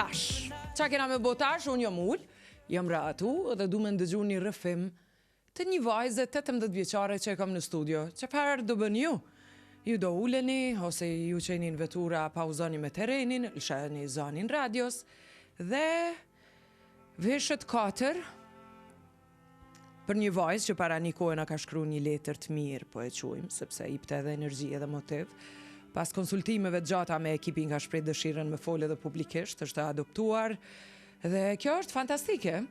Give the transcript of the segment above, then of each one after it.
tash. Qa kena me bo tash, unë jam ull, jam ratu dhe du me ndëgju një rëfim të një vajze 18 vjeqare që e kam në studio. Çfarë do bën ju? Ju do uleni, ose ju qenin vetura pauzoni me terenin, lësheni zonin radios, dhe veshët 4 për një vajzë që para një kohë na ka shkru një letër të mirë, po e quajmë, sepse i pte edhe energji edhe motiv. Pas konsultimeve të gjata me ekipin ka shpreh dëshirën me folë edhe publikisht, është adoptuar, dhe kjo është fantastike.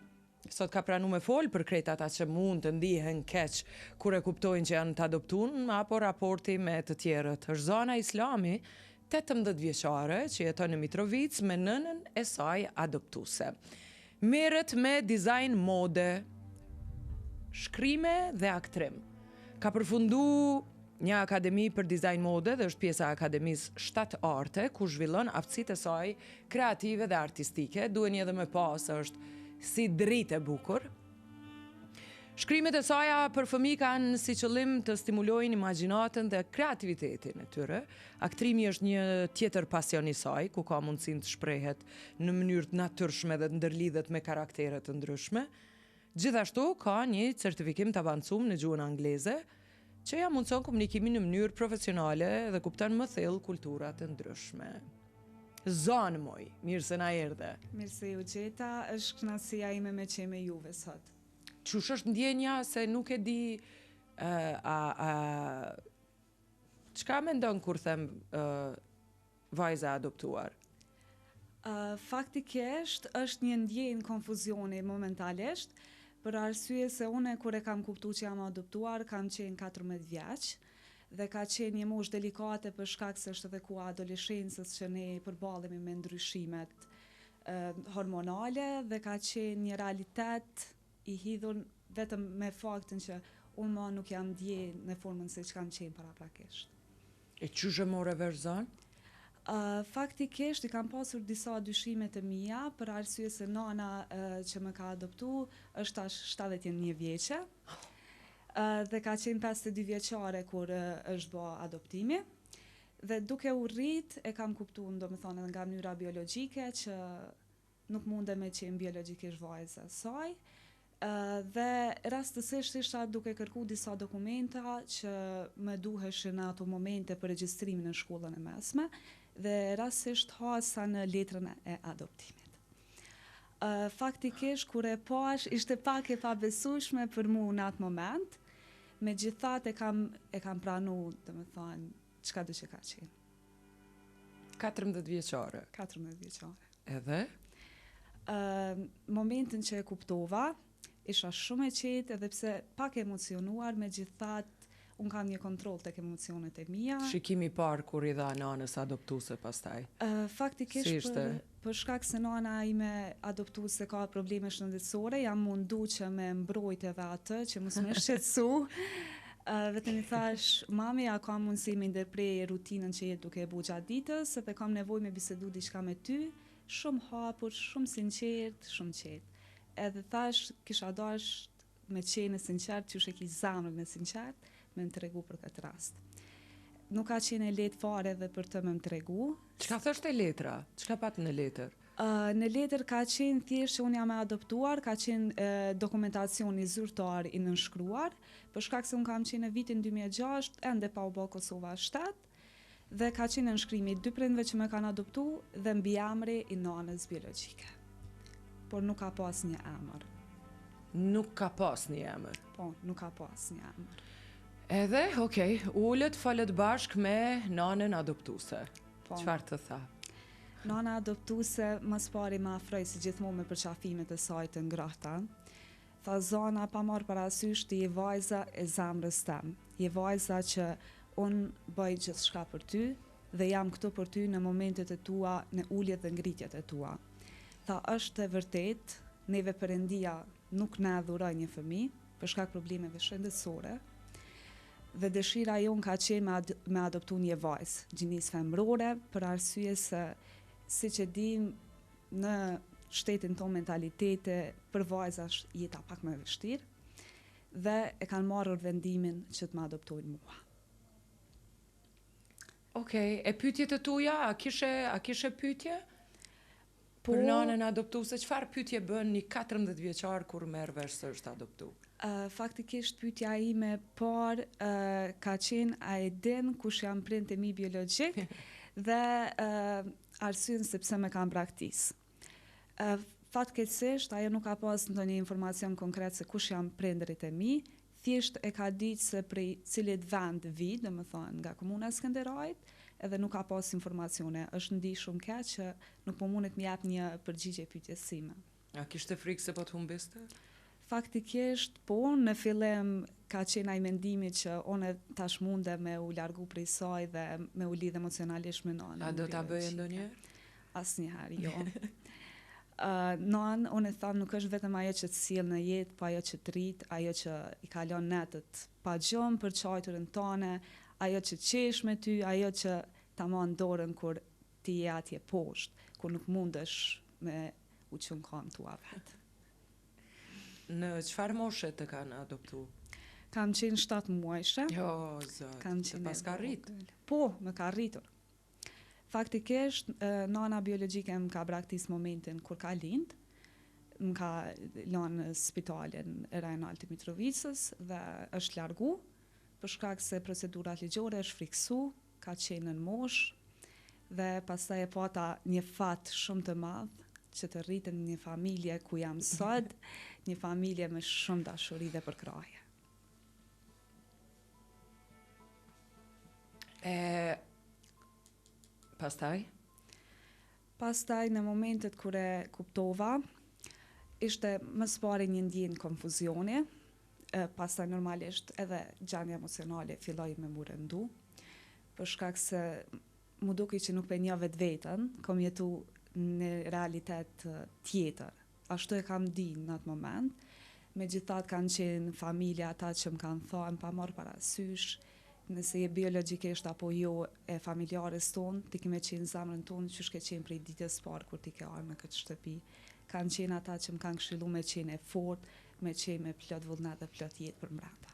Sot ka pranu me folë për krejt ata që mund të ndihen keq kur e kuptojnë që janë të adoptun, apo raporti me të tjerët. Është Zana Islami, 18 vjeqare, që jeton në Mitrovic me nënën e saj adoptuse. Merret me dizajn mode, shkrime dhe aktrim. Ka përfundu një akademi për dizajn mode dhe është pjesa e akademisë 7 arte, ku zhvillon aftësitë e saj kreative dhe artistike. Duheni edhe me pas, është si dritë e bukur. Shkrimet e saja për fëmijë kanë si qëllim të stimulojnë imagjinatën dhe kreativitetin e tyre. Aktrimi është një tjetër pasion i saj, ku ka mundësinë të shprehet në mënyrë të natyrshme dhe të ndërlidhet me karaktere të ndryshme. Gjithashtu ka një certifikim të avancuar në gjuhën angleze, që ja mundson komunikimin në mënyrë profesionale dhe kupton më thellë kultura të ndryshme. Zonë moj, mirë se na erdhe. Mirë se ju gjeta, është kënaqësia ime me qenë me juve sot. Qush është ndjenja se nuk e di çka mendon kur them vajza adoptuar? Faktikisht është një ndjenjë konfuzioni momentalisht, për arsye se une kur e kam kuptu që jam adoptuar, kam qenë 14 vjeç, dhe ka qenë një moshë delikate për shkak se është edhe koha adoleshencës që ne përballemi me ndryshimet hormonale, dhe ka qenë një realitet i hidhur vetëm me faktin që unë ma nuk jam ndje në formën se që kam qenë paraprakisht. E çush e more verzon? Faktikisht i kam pasur disa dyshime të mia për arsye se nana që më ka adoptu është tash 71 vjeçe. Dhe ka qenë 52 vjeqare kur është bë adoptimi, dhe duke u rrit e kam kuptuar, domethënë nga mënyra biologjike, që nuk mundem me qenë biologjikisht vajza e saj, dhe rastësisht isha duke kërku disa dokumenta që më duheshin në ato momente për regjistrimin në shkollën e mesme, dhe rastësisht hasa në letrën e adoptimit. Faktikisht kur e pash ishte pak e pabesueshme për mua në atë moment. Megjithatë e kam pranu, domethënë, çka do që ka qenë. 14 vjeqare. 14 vjeqare. Edhe? Momentin që e kuptova, isha shumë e qetë, edhe pse pak emocionuar, megjithatë unë kam një kontroll tek emocionet e mia. Shikimi parë kur i dha nanës adoptuese pastaj. Faktikisht për shkak se nana ime adoptuese ka probleme shëndetësore, jam mundu që me mbrojt edhe atë, që mos më shqetësu. Vetëm i thash, mami, a ka mundësi me ndërprej rutinën që jetë duke e bu gjatë ditës, sepse kam nevojë me bisedu diçka me ty, shumë hapur, shumë sinqert, shumë qetë. Edhe thash, kisha dash me qenë sinqert, që e ki zamrën e sinqert, me më tregu për këtë rast. Nuk ka qenë e letë fare dhe për të më tregu. Çka thoshte letra? Çka pat në letër? Në letër ka qenë thjesht që unë jam e adoptuar, ka qenë dokumentacioni zyrtar i nënshkruar, për shkak se unë kam qenë në vitin 2006, ende pa u bë Kosova 7, dhe ka qenë nënshkrimi 2 prindve që më kanë adoptu dhe mbiemri i nanës biologjike. Por nuk ka pas një emër. Nuk ka pas një emër? Po, nuk ka pas një emër. Edhe, okej, ullët falet bashk me nanën adoptuese. Po. Çfarë të tha? Nana adoptuese mas pari më afroi si gjithmonë me përqafimet e saj të ngrohta. Tha, Zana, pa marrë parasysh ti je vajza e zemrës tem. Je vajza që unë bëj gjithçka për ty dhe jam këtu për ty në momentet e tua, në uljet dhe ngritjet e tua. Tha, është e vërtet, neve Perëndia nuk na dhuroi një fëmijë për shkak problemeve shëndetësore, dhe dëshira jonë ka qenë me adoptu një vajzë, gjinisë femërore, për arsye se, siç e dim, në shtetin tonë mentalitete, për vajza është jeta pak më e vështirë, dhe e kanë marrë vendimin që të më adoptojnë mua. Okej, e pyetjet e tuaja, a kishe pyetje? Për nanën adoptuese, çfarë pyetje bën një 14 vjeçar kur merr vesh se është adoptu? Faktikisht pyetja ime parë ka qenë a e din kush janë prindët e mi biologjik dhe arsyen sepse më kam braktis. Fatkeqësisht ajo nuk ka pas ndonjë informacion konkret se kush janë prindërit e mi, thjesht e ka ditë se prej cilit vend vi, domethënë nga komuna e Skënderajit, edhe nuk ka pas informacione. Është ndi shumë keq që nuk po mundet më jap një përgjigje pyetjes sime. A kishte frikë se po të humbiste? Faktikisht, po, në fillim ka qenë ai mendimi që unë tash munde me u largu prej saj dhe me u lidh emocionalisht me nanën. A do ta bëje ndonjëherë? Asnjëherë, jo. Nan, unë e tham, nuk është vetëm ajo që të sjell në jetë, po ajo që të rrit, ajo që i kalon netët pa gjumë për çajturën tone, ajo që qesh me ty, ajo që ta marrë dorën kur ti je atje poshtë, kur nuk mundesh me u qënë kam tua vetë. Në çfarë moshe të kanë adoptu? Kam qenë 7 muajshe. Jo, zot, se pas ka rrit. Po, më ka rritur. Faktikisht, nana biologjike më ka braktis momentin kur ka lind, më ka lanë në spitalin e Rajnalti Mitrovicës dhe është largu, për shkak se procedurat ligjore është friksu, ka qenë në moshë dhe pastaj e pata një fat shumë të madh që të rritën një familje ku jam sot, një familje me shumë dashuri dhe përkraje. Pastaj? Pastaj në momentet kur e kuptova, ishte më së pari një ndjenjë konfuzioni, pastaj normalisht edhe gjendja emocionale filloi me mu rëndu, për shkak se mu duki që nuk pe një vetveten, kom jetu në realitet tjetër. Ashtu e kam di në atë moment, megjithatë kanë qenë familja ata që më kanë thënë pa marrë parasysh, nëse je biologjikisht apo jo e familjares tonë, ti kime qenë zemrën tonë, që shke qenë prej ditës parë kur ti ke arë në këtë shtëpi. Kanë qenë ata që më kanë këshillu me qenë e fort, me qenë me plot vullnet dhe plot jetë për mbrapa.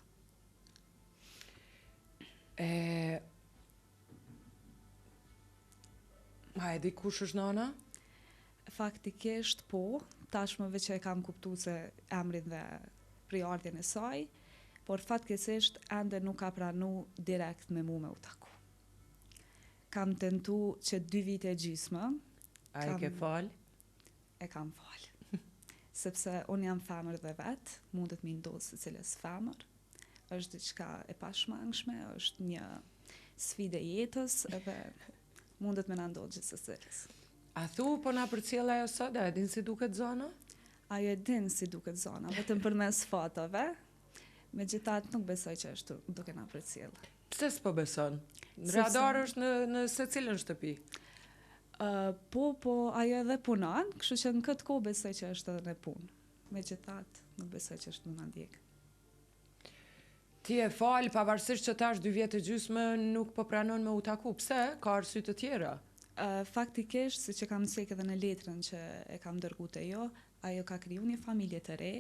A e di kush është nana? Faktikisht po, tashmë që e kam kuptu se emrin dhe priardhjen e saj, por fatkeqësisht ende nuk ka pranu direkt me mu me u taku. Kam tentu që 2 vite e gjysmë. A e ke fal? E kam fal. Sepse unë jam femër dhe vetë, mundet me ndodhë se cilës femër. Është diçka e pashmangshme, është një sfidë e jetës edhe mundet me na ndodhë gjithë së cilës. A thu po na përcjell ajo sot, a e din si duket zona? Ajo e din si duket zona, vetëm përmes fotove. Megjithatë nuk besoj që është duke na përcjell. Pse s'po beson? Radar është në secilën shtëpi. Po, ajo edhe punon, kështu që në këtë kohë besoj që është edhe në punë. Megjithatë nuk besoj që është në ndjek. Ti e fal, pavarësisht që tash 2 vjet e gjysmë nuk po pranon me u taku. Pse? Ka arsye të tjera. Faktikisht, siç e kam thënë edhe në letrën që e kam dërguar te jo, ajo ka kriju një familje të re,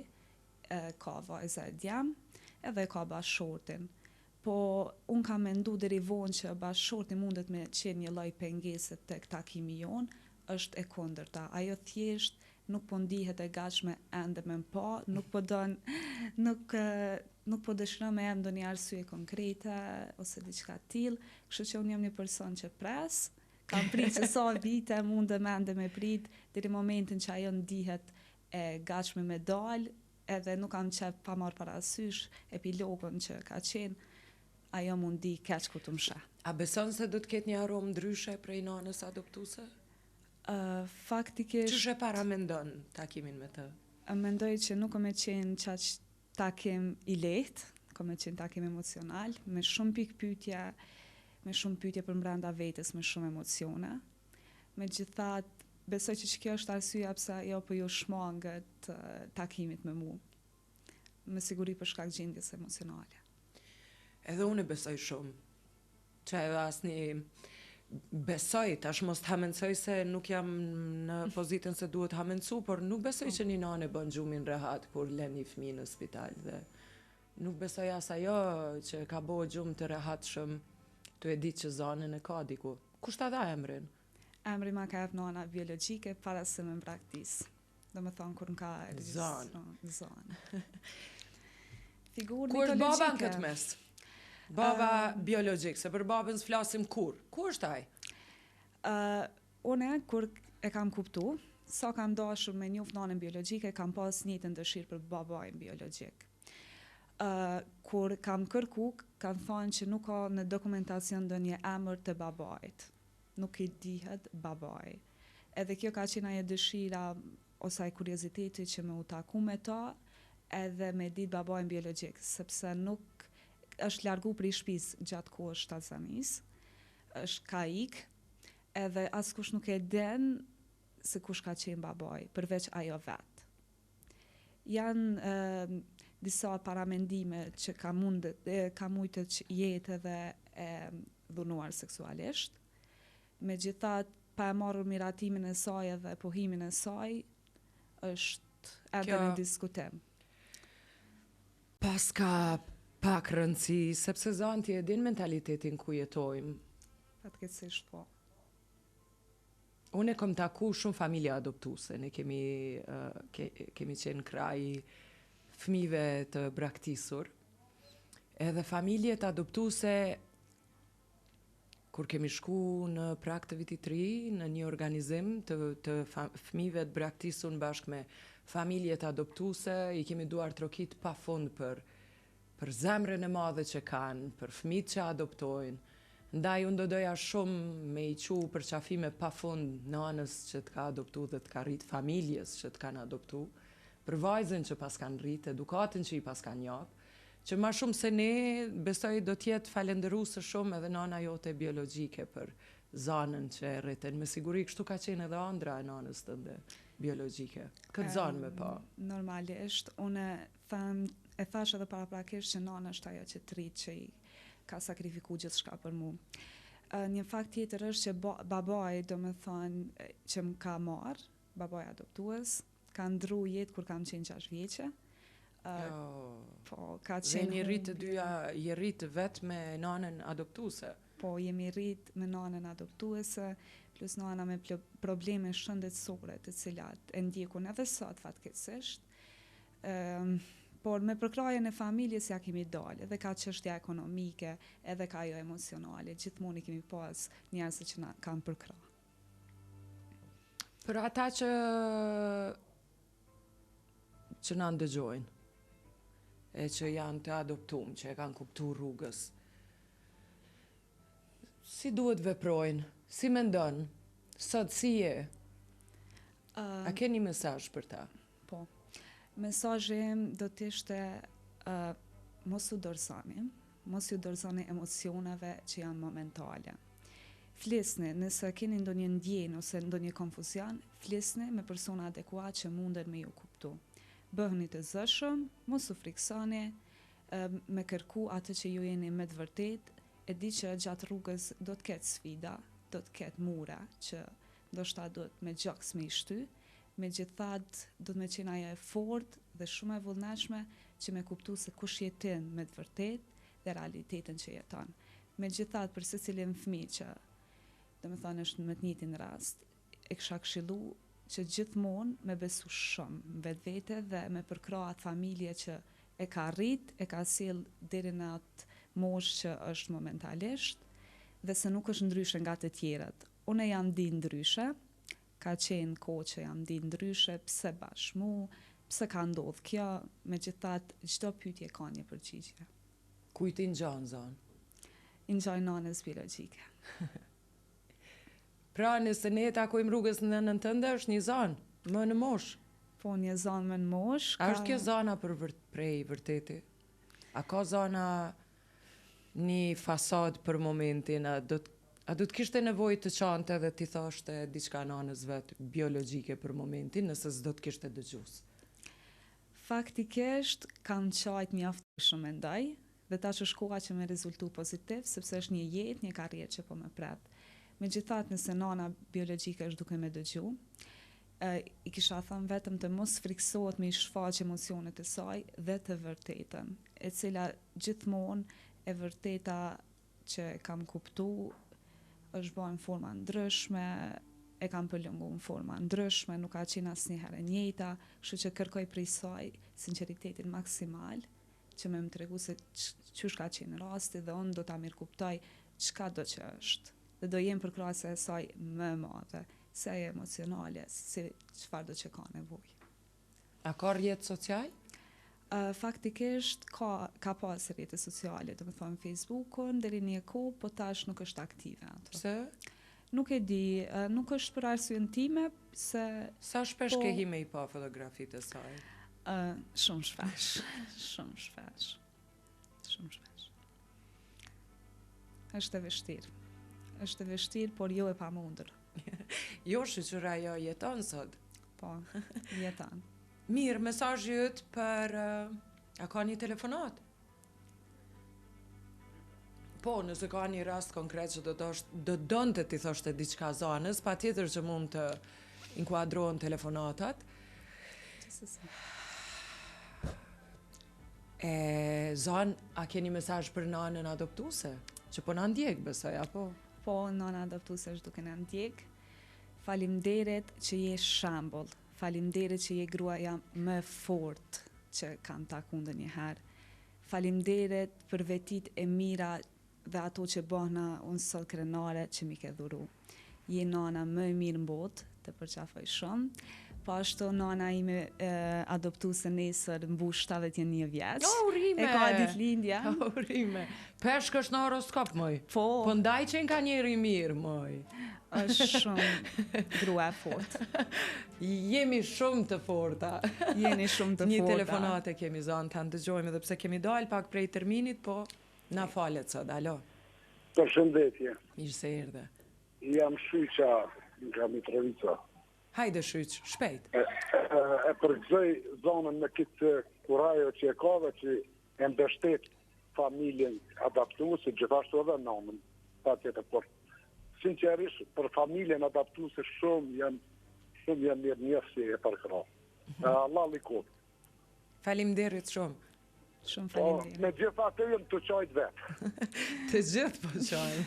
ka vajza e djem, edhe ka bashkëshortin. Po, unë kam mendu deri vonë që bashkëshorti mundet me qenë një lloj pengese tek takimi jon, është e kundërta. Ajo thjesht nuk po ndihet e gatshme ende me pa, nuk po dëshiron me em ndonjë arsye konkrete ose diçka tillë, kështu që unë jam një person që pres, kam pritë sa vite mundem ende me prit deri momentin që ajo ndihet e gatshme me dal, edhe nuk kam qef pa marrë parasysh epilogun që ka qenë, ajo mundi keq kur të msha. A beson se do të ketë një aromë ndryshe prej nanës adoptuese? Faktikisht... Ç'është paramendon takimin me të? Mendoj që nuk me qenë qaq takim i lehtë, me qenë takim emocional, me shumë pikë pyetje, me shumë pyetje për brenda vetes, me shumë emocione. Megjithatë, besoj që kjo është arsyeja pse ajo po ju shmangët takimit me mua. Me siguri për shkak gjendjes emocionale. Edhe unë besoj shumë. Që asnjë besoj, tash mos të hamencoj se nuk jam në pozitën se duhet hamencu, por nuk besoj që një nane bën gjumin rehat kur len një fëmijë në spital dhe nuk besoj as ajo që ka bëu gjumë të rehatshëm, tu e ditë që zonën e ka diku. Kush ta dha emrin? Emri ma ka jep nana biologjike para se me mbraktis. Do me thonë kur n'ka Zan. Figurë Ku është baba në mitologjike. këtë mes? Baba biologjik, se për babën s'flasim kur. Ku është ai? Une, kur e kam kuptu, sa kam dashur me njoft nanën biologjike, kam pas njëjtën dëshirë për babajin biologjik. Kur kam kërku, kam thonë që nuk ka në dokumentacion ndonjë emër të babait. Nuk i dihet babaj. Edhe kjo ka qenë ajo dëshira ose ai kurioziteti që me u taku me ta, edhe me ditë babajin biologjik, sepse nuk është largu prej shtëpisë gjatë kohës shtatzanis, është ka ik, edhe askush nuk e den se kush ka qenë babaj, përveç ajo vetë. Janë disa paramendime që ka mujtë që jetë edhe e dhunuar seksualisht. Megjithatë, pa e marrur miratimin e saj edhe pohimin e saj, është edhe në diskutim. Pas ka pak rëndësi, sepse zanti e din mentalitetin ku jetojmë. Fatkeqësisht po. Unë e kom taku shumë familje adoptuese, ne kemi qenë kraj fëmijëve të braktisur, edhe familjet adoptuese, kur kemi shku në prak të vitit 3, në një organizim të fëmijëve të braktisur bashkë me familjet adoptuese, i kemi duar trokit pa fund për zemrën e madhe që kanë, për fëmijët që adoptojnë. Ndaj unë do doja shumë me i qu për qafime pa fund nanës që të ka adoptu dhe të ka rrit familjes që të kanë adoptu, për vajzën që pas kanë rrit, edukatën që i pas kanë japë, që ma shumë se ne besoj do tjetë falenderuese shumë edhe nana jote biologjike për zanën që e rriten. Me siguri kështu ka qenë edhe andra e nanës tënde biologjike. Këtë zanë me pa. Normalisht, unë e thash edhe paraprakisht që nana është ajo që të rritë që i ka sakrifiku gjithë shka për mu. Një fakt tjetër është që babaj, do me thonë, që më ka marë, babaj adoptues, ka ndru jetë kur kam qenë 6 vjeqe. Po, ka qenë një rritë të dyja, je rritë vetë me nanën adoptuese. Po, jemi rritë me nanën adoptuese, plus nana me probleme shëndetësore të cilat e ndjekun edhe sot fatkeqësisht. Por me përkrajen e familjes ja kemi dalë, edhe ka çështja ekonomike, edhe ka ajo emocionale, gjithmonë i kemi pas njerëz që na kanë përkra. Për ata që na ndëgjojnë, e që janë të adoptuar, që e kanë kuptuar rrugës, si duhet veprojnë, si mendon, sot si je? A ke një mesazh për ta? Po. Mesazhi im do të ishte mos u dorëzoni emocioneve që janë momentale. Flisni, nëse keni ndonjë ndjenjë ose ndonjë konfuzion, flisni me persona adekuat që munden me ju kuptu. Bëheni të zëshëm, mos u friksoni, me kërku atë që ju jeni me të vërtet, e di që gjatë rrugës do të ketë sfida, do të ketë mura që ndoshta do të me gjaks me i shty, megjithatë do të me qenë ajo e fortë dhe shumë e vullnetshme që me kuptu se kush jetin me të vërtet dhe realitetin që jeton. Megjithatë për secilin fëmijë që do me thonë është me të njëjtin rast, e kisha këshillu që gjithmonë me besu shumë vetvete dhe me përkra atë familje që e ka rrit, e ka sjell deri në atë moshë që është momentalisht dhe se nuk është ndryshe nga të tjerët. Unë jam di ndryshe, ka qenë kohë që jam di ndryshe, pse bashkë mu, pse ka ndodhë kjo, megjithatë çdo pyetje ka një përgjigje. Kujt i ngjan zonë? I ngjaj nanës biologjike. Pra nëse ne takojmë rrugës në nënën tënde, është një zonë, më në mosh. Po një zonë më në mosh. A është kjo zona prej vërteti? A ka zona një fasad për momentin, a do të kishte nevojë të çante dhe ti thoshte diçka nanës vet biologjike për momentin, nëse s'do të kishte dëgjues? Faktikisht kam qajt mjaftëshëm mendoj, dhe tash është koha që me rezultu pozitiv, sepse është një jetë, një karrierë që po më pret. Megjithatë, nëse nana biologjike është duke me dëgju, i kisha thënë vetëm të mos friksohet me i shfaq emocionet e saj dhe të vërtetën, e cila gjithmonë e vërteta që kam kuptu është bërë në forma ndryshme, e kam përlëngu në forma ndryshme, nuk ka qenë asnjëherë e njëjta, kështu që kërkoj prej saj sinqeritetin maksimal, që më tregu se ç'është ka qenë rasti dhe unë do ta mirëkuptoj çka do që është. Dhe do jem përkrahase e saj më e madhe, se ajo emocionale, se çfarë do që ka nevojë. A ka rrjet social? Faktikisht ka pas rrjete sociale, do të thonë Facebookun deri një kohë, po tash nuk është aktive ato. Pse? Nuk e di, nuk është për arsyen time, se Sa shpesh ke hi me i pa fotografitë e saj? shumë shpesh, shumë shpesh. Shumë shpesh. Është e vështirë. Është e vështirë, por jo e pamundur. Jo, shoqëra ajo jeton sot. Po, jeton. Mirë, mesazhi yt për a ka një telefonat? Po, nëse ka një rast konkret që do donte ti thoshte diçka zanës, patjetër që mund të inkuadrohen telefonatat. Zan, a keni mesazh për nanën adoptuese? Që po na ndjek, besoj, apo? Po, nana adoptuese është duke na ndjek. Faleminderit që je shembull. Faleminderit që je gruaja më fort që kam taku ndonjëherë. Faleminderit për vetit e mira dhe ato që bëhna unë sot krenare që mi ke dhuru. Je nana më e mirë në botë, të përqafoj shumë. Po ashtu nana ime adoptuese nesër mbush 71 vjeç. Urime! E ka ditëlindja. Urime! Peshk është në horoskop, moj. Po, Po ndaj që ka njeri mirë, moj. është shumë grua e fortë. Jemi shumë të forta. Jeni shumë të forta. Një telefonate kemi zonë, të ndëgjojmë edhe pse kemi dalë pak prej terminit, po na falet sot, alo. Përshëndetje. Mirë se erdhe. Jam Shyqa nga Mitrovica. Hajde Shyq, shpejt. E përgëzoj zonën me këtë kurajo që e ka dhe që e mbështet familjen adaptuese, gjithashtu edhe nënën, patjetër, por sinqerisht për familjen adaptuese shumë janë mirë njëfë si e përkra. Allah likot. Faleminderit shumë. Shumë Po, faleminderit. me gjitha të jëmë të qajt vetë. Të gjithë po qajnë.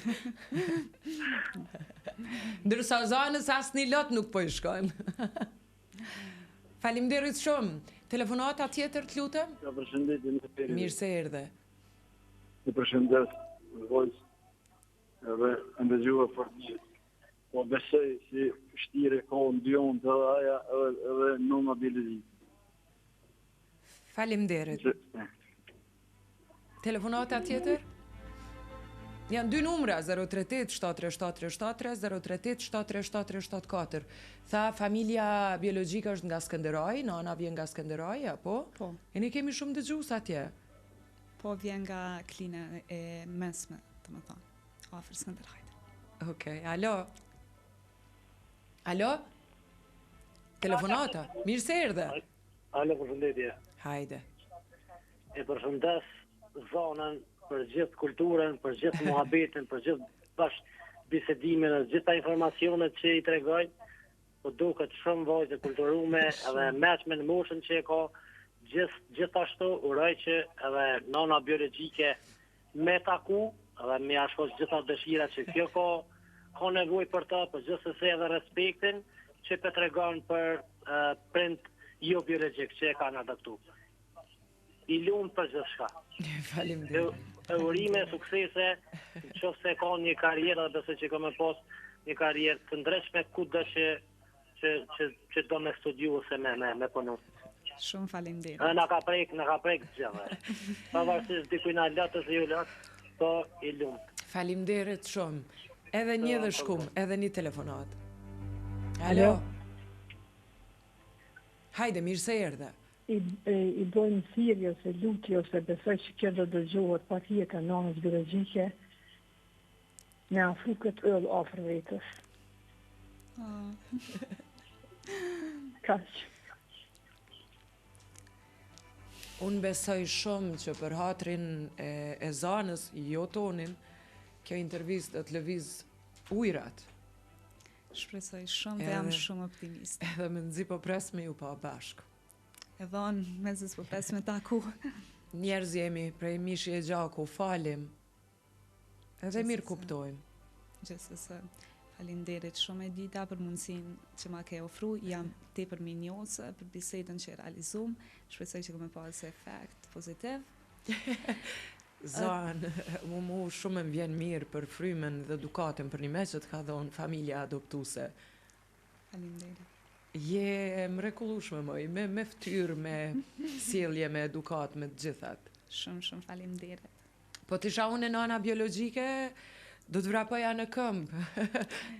Ndërsa zanës asnjë lot nuk po i shkojnë. Faleminderit shumë. Telefonata tjetër, të lutem? Ja përshëndetje në periud. Mirë se erdhe. Në përshëndet, vojës, edhe ndëgjua për një, po besoj si shtire ka ndjon të aja edhe në mobilizim. Faleminderit. Telefonata tjetër? Janë dy numra, 038-737-373, 038-737-374. Tha, familja biologjike është nga Skënderaj, nana vjen nga Skënderaj, apo? Po. E ne kemi shumë dëgjues atje. Po vjen nga klina e mesme, të më thonë, afër Skënderajit. Okej, alo? Alo? Telefonata? Mirë se erdhe. Alo, përshëndetje. Hajde. E përshëndes zonën për gjithë kulturën, për gjithë muhabetin, për gjithë bashkëbisedimin, gjitha informacionet që i tregoj, po duket shumë vajzë kulturume, edhe meshme në moshën që e ka, gjithashtu uroj që edhe nana biologjike me taku, edhe me ashkosh gjitha dëshira që kjo ka nevojë për ta, për gjithsesi edhe respektin që pe tregon për prind jo biologjik që e kanë adaptu. I lumë për gjithë shka. Faleminderit. E urime, suksese, qoftë se ka një karierë, dhe besoj që ka me pas një karierë të ndryshme, kudo që do me studiu ose me punu. Shumë faleminderit. Na ka prek gjithë. Pavarësisht dikuj na lotës e ju lotë, po i lumë. Faleminderit shumë. Edhe një dhe shkum, edhe një telefonat. Alo? Hajde, mirë se erdhe. I bojnë thirrje ose lutje ose besoj që kjo do dëgjohet patjetër nënës biologjike me afru këtë ëll afër vetës. Kaq. Unë besoj shumë që për hatrin e zanës, jo tonin, kjo intervistë do të lëviz ujrat. Shpresoj shumë dhe jam shumë optimiste. Edhe me nëzi po pres me ju pa bashkë. Edhe unë me zës po pres me taku. Njerëz jemi prej mishi e gjaku, falim. Edhe mirë kuptojmë. Gjithsesi. Faleminderit shumë Edita për mundësinë që ma ke ofru. Jam tepër mirënjohëse për bisedën që e realizum. Shpresoj që kemë pasur efekt pozitiv. Zan, mu shumë më vjen mirë për frymën dhe edukatën për një me që të ka dhonë familja adoptuese. Faleminderit. Je mrekullueshme moj, me ftyrë, me sjellje, me edukat, me të gjithat. Shumë faleminderit. Po t'isha unë nana biologjike, do të vrapoja në këmbë,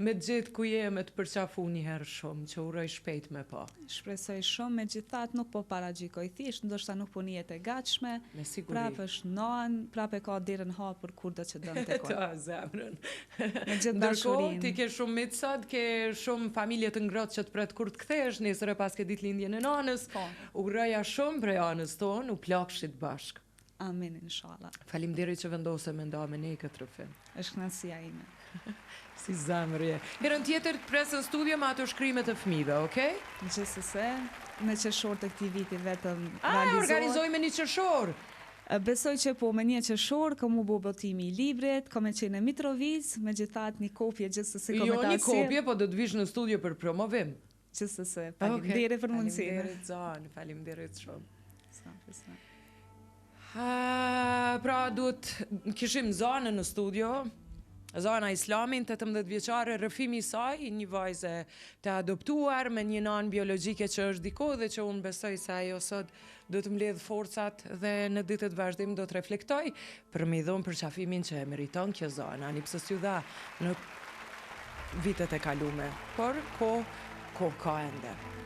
me gjithë ku je, me të përqafu një herë shumë, që uroj shpejt me pa. Shpresoj shumë, megjithatë nuk po paragjikoj thjesht, ndoshta nuk po njihet e gatshme. Me siguri. Prapë është nan, prapë ka derën hapur kur do që dëmë të Ta zemrën. Me gjithë Ndërkohë, dashurinë. ti ke shumë mitë sot, ke shumë familje të ngrohtë që të pret kur të kthesh, nesër e pas ke ditëlindjen e nanës. Po. Uroja shumë prej anës tonë, u plakshit bashkë. Amin, inshallah. Faleminderit që vendose me nda me ne këtë rëfim. Është kënaqësia ime. Si zemrje. Herën tjetër të presë në studio me ato shkrimet e fëmijëve, okay? Gjithsesi, në qershor të këtij viti vetëm Organizojme një qershor. Besoj që po me një qershor kam u bë botimi i librit, kam qenë në Mitrovic, megjithatë një kopje gjithsesi Jo një kopje, po do të vish në studio për promovim. Gjithsesi, faleminderit për mundësinë. Faleminderit Zan, faleminderit shumë. Sa. Pra duhet kishim Zanën në studio, Zana Islamin, 18 vjeçare, rrëfimi i saj, një vajze të adoptuar me një nanë biologjike që është diko dhe që unë besoj se ajo sot do të mbledh forcat dhe në ditët vazhdim do të reflektoj për me i dhonë përqafimin që e meriton kjo Zana, një pse s'ju dha në vitet e kalume, por ko ka ende.